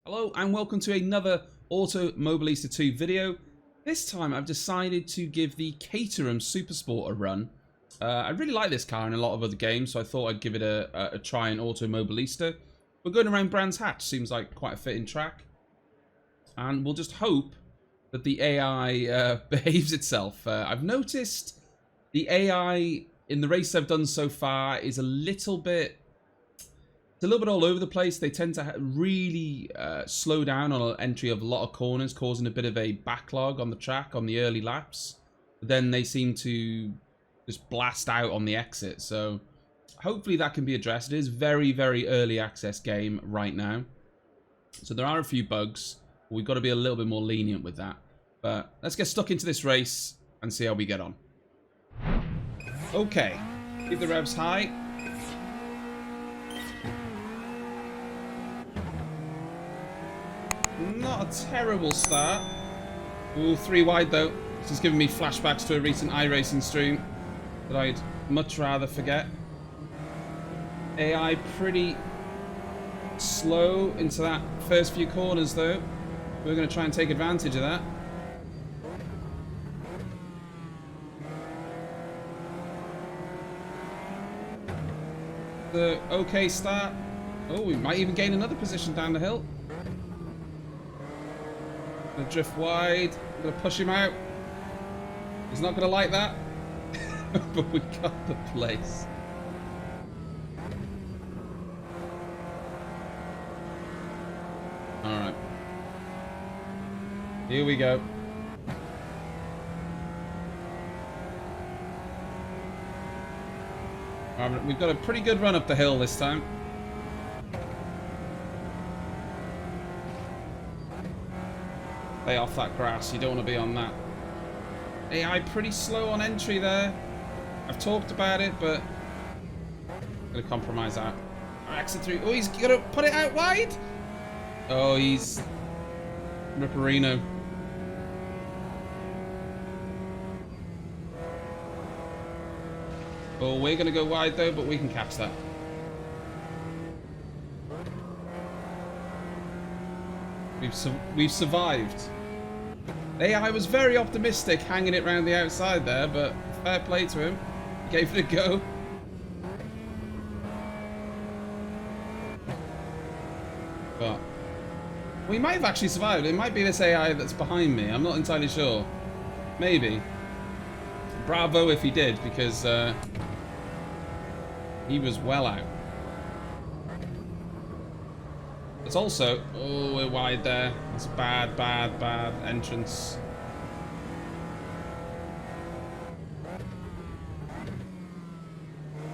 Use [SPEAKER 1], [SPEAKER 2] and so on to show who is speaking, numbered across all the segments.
[SPEAKER 1] Hello and welcome to another AUTOMOBILISTA 2 video. This time I've decided to give the Caterham Supersport a run. I really like this car in a lot of other games, so I thought I'd give it a try in AUTOMOBILISTA. We're going around Brands Hatch, seems like quite a fitting track. And we'll just hope that the AI behaves itself. I've noticed the AI in the race I've done so far is a little bit all over the place. They tend to really slow down on an entry of a lot of corners, causing a bit of a backlog on the track on the early laps. But then they seem to just blast out on the exit. So hopefully that can be addressed. It is very, very early access game right now. So there are a few bugs. We've got to be a little bit more lenient with that. But let's get stuck into this race and see how we get on. Okay, keep the revs high. Not a terrible start. Ooh, 3 wide though. This is giving me flashbacks to a recent iRacing stream that I'd much rather forget. AI pretty slow into that first few corners though. We're going to try and take advantage of that. The okay start. Oh, we might even gain another position down the hill. Gonna drift wide. Gonna push him out. He's not gonna like that. But we got the place. Alright. Here we go. We've got a pretty good run up the hill this time. Lay off that grass, you don't want to be on that. AI pretty slow on entry there. I've talked about it, but I'm going to compromise that. Exit through. Oh, he's going to put it out wide. Oh, he's Ripperino. Oh, we're going to go wide though, but we can catch that. We've survived. AI was very optimistic hanging it round the outside there, but fair play to him. Gave it a go. But we might have actually survived. It might be this AI that's behind me. I'm not entirely sure. Maybe. Bravo if he did, because he was well out. It's also... Oh, we're wide there. It's a bad, bad, bad entrance.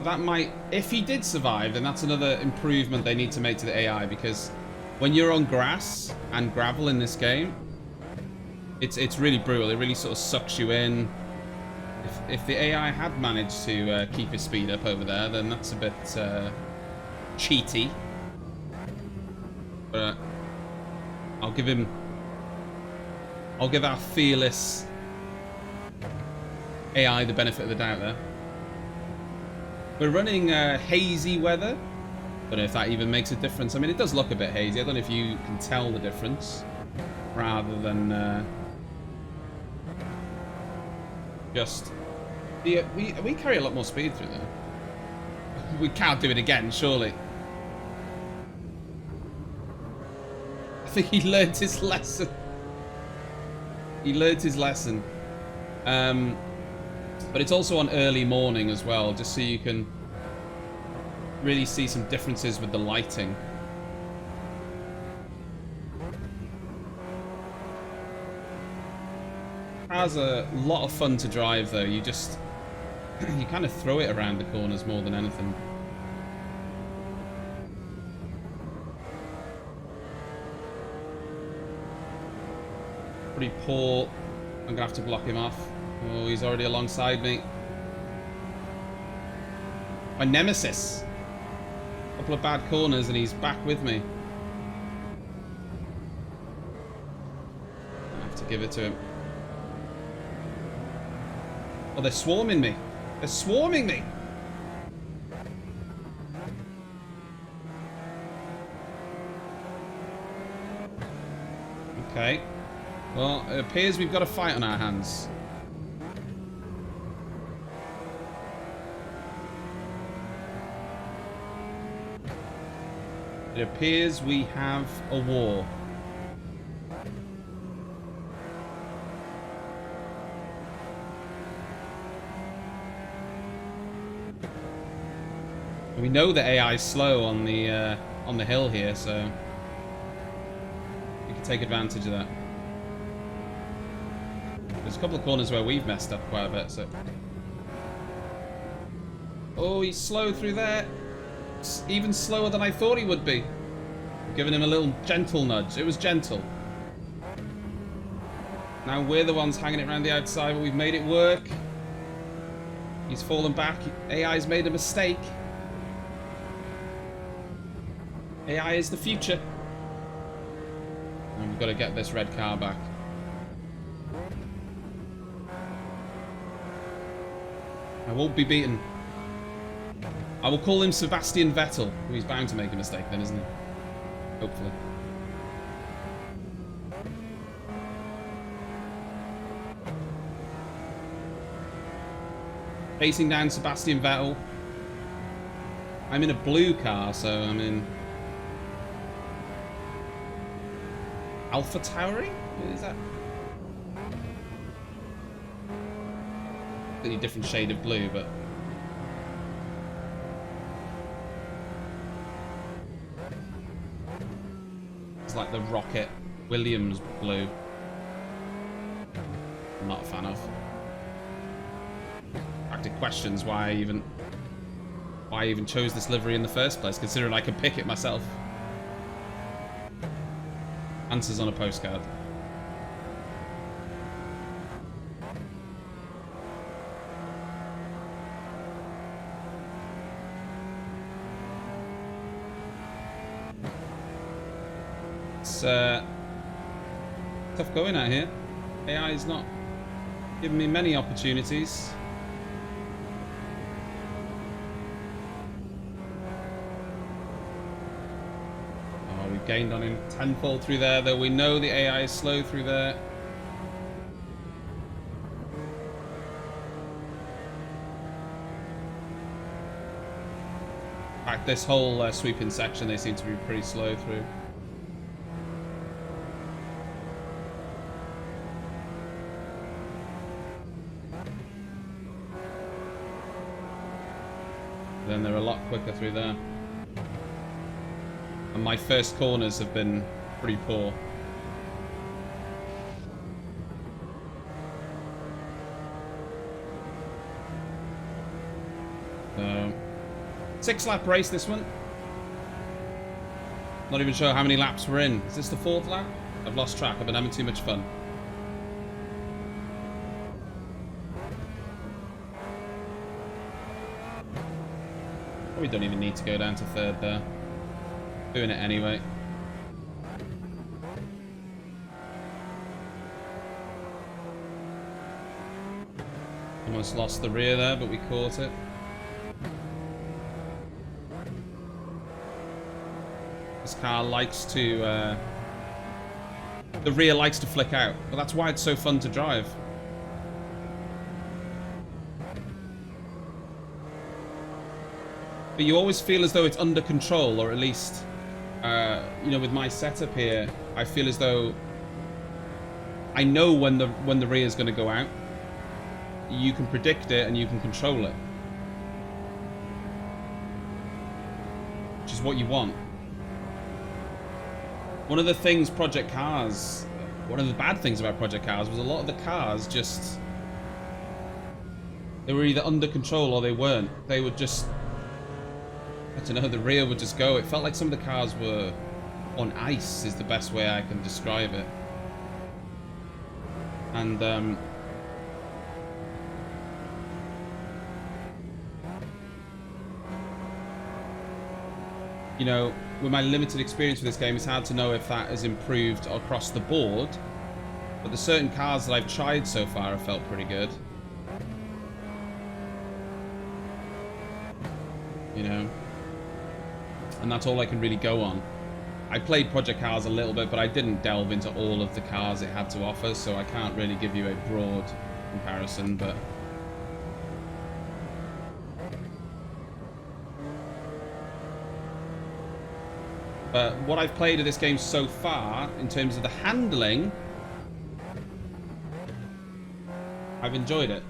[SPEAKER 1] That might... If he did survive, then that's another improvement they need to make to the AI, because when you're on grass and gravel in this game, it's really brutal. It really sort of sucks you in. If the AI had managed to keep his speed up over there, then that's a bit cheaty. But I'll give our fearless AI the benefit of the doubt there. We're running hazy weather. Don't know if that even makes a difference. I mean, it does look a bit hazy. I don't know if you can tell the difference, rather than just... Yeah, we carry a lot more speed through there. We can't do it again, surely. I think he learned his lesson. He learned his lesson. But it's also on early morning as well, just so you can really see some differences with the lighting. Has a lot of fun to drive though. You just you kind of throw it around the corners more than anything. Pretty poor. I'm gonna have to block him off. Oh, he's already alongside me. My nemesis. A couple of bad corners and he's back with me. I have to give it to him. Oh, they're swarming me. They're swarming me. Okay. Well, it appears we've got a fight on our hands. It appears we have a war. We know that AI is slow on the hill here, so we can take advantage of that. There's a couple of corners where we've messed up quite a bit, so... Oh, he's slow through there. It's even slower than I thought he would be. I'm giving him a little gentle nudge. It was gentle. Now we're the ones hanging it around the outside, but we've made it work. He's fallen back. AI's made a mistake. AI is the future. And we've got to get this red car back. I won't be beaten. I will call him Sebastian Vettel. He's bound to make a mistake then, isn't he? Hopefully. Facing down Sebastian Vettel. I'm in a blue car, so I'm in... Alpha Tauri? Is that? A different shade of blue, but... It's like the Rocket Williams blue. I'm not a fan of. Active questions why I even chose this livery in the first place, considering I could pick it myself. Answers on a postcard. It's tough going out here. AI is not giving me many opportunities. Gained on him tenfold through there, though we know the AI is slow through there. In fact, this whole sweeping section they seem to be pretty slow through. Then they're a lot quicker through there. And my first corners have been pretty poor. So, 6-lap race this one. Not even sure how many laps we're in. Is this the 4th lap? I've lost track. I've been having too much fun. Probably don't even need to go down to 3rd there. Doing it anyway. Almost lost the rear there, but we caught it. This car likes to... the rear likes to flick out, but that's why it's so fun to drive. But you always feel as though it's under control, or at least... you know, with my setup here, I feel as though I know when the rear is going to go out. You can predict it and you can control it, which is what you want. One of the things Project Cars, one of the bad things about Project Cars was a lot of the cars just, they were either under control or they weren't. They would just, I don't know, the rear would just go. It felt like some of the cars were on ice, is the best way I can describe it. And you know, with my limited experience with this game, it's hard to know if that has improved across the board. But the certain cars that I've tried so far have felt pretty good. You know? And that's all I can really go on. I played Project Cars a little bit, but I didn't delve into all of the cars it had to offer, so I can't really give you a broad comparison, but... But what I've played of this game so far, in terms of the handling, I've enjoyed it.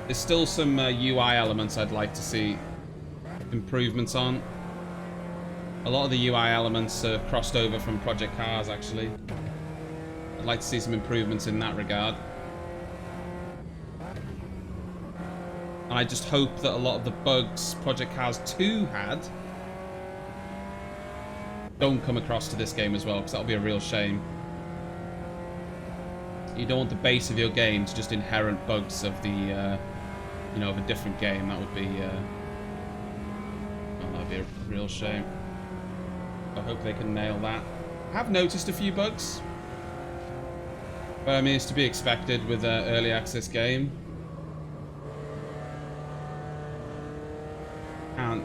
[SPEAKER 1] There's still some UI elements I'd like to see improvements on. A lot of the UI elements are crossed over from Project Cars, actually. I'd like to see some improvements in that regard. And I just hope that a lot of the bugs Project Cars 2 had don't come across to this game as well, because that'll be a real shame. You don't want the base of your game to just inherent bugs of the, you know, of a different game. That would be, well, that'd be a real shame. I hope they can nail that. I have noticed a few bugs, but I mean, it's to be expected with an early access game. Can't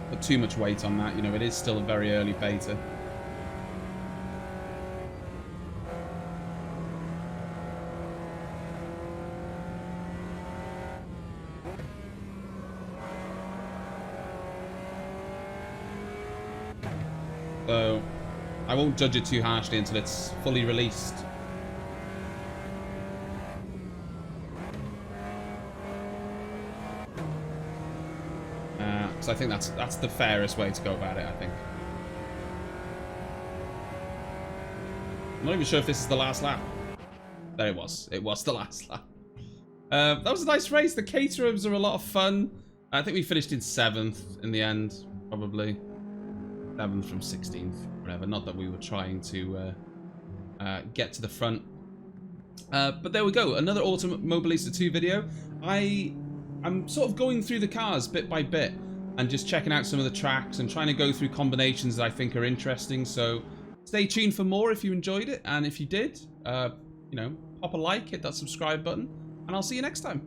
[SPEAKER 1] put too much weight on that, you know, it is still a very early beta. So, I won't judge it too harshly until it's fully released. So I think that's the fairest way to go about it, I think. I'm not even sure if this is the last lap. There it was. It was the last lap. That was a nice race. The Caterhams are a lot of fun. I think we finished in 7th in the end, probably. 7th from 16th, whatever. Not that we were trying to get to the front. But there we go. Another AUTOMOBILISTA 2 video. I'm sort of going through the cars bit by bit and just checking out some of the tracks and trying to go through combinations that I think are interesting. So stay tuned for more if you enjoyed it. And if you did, you know, pop a like, hit that subscribe button, and I'll see you next time.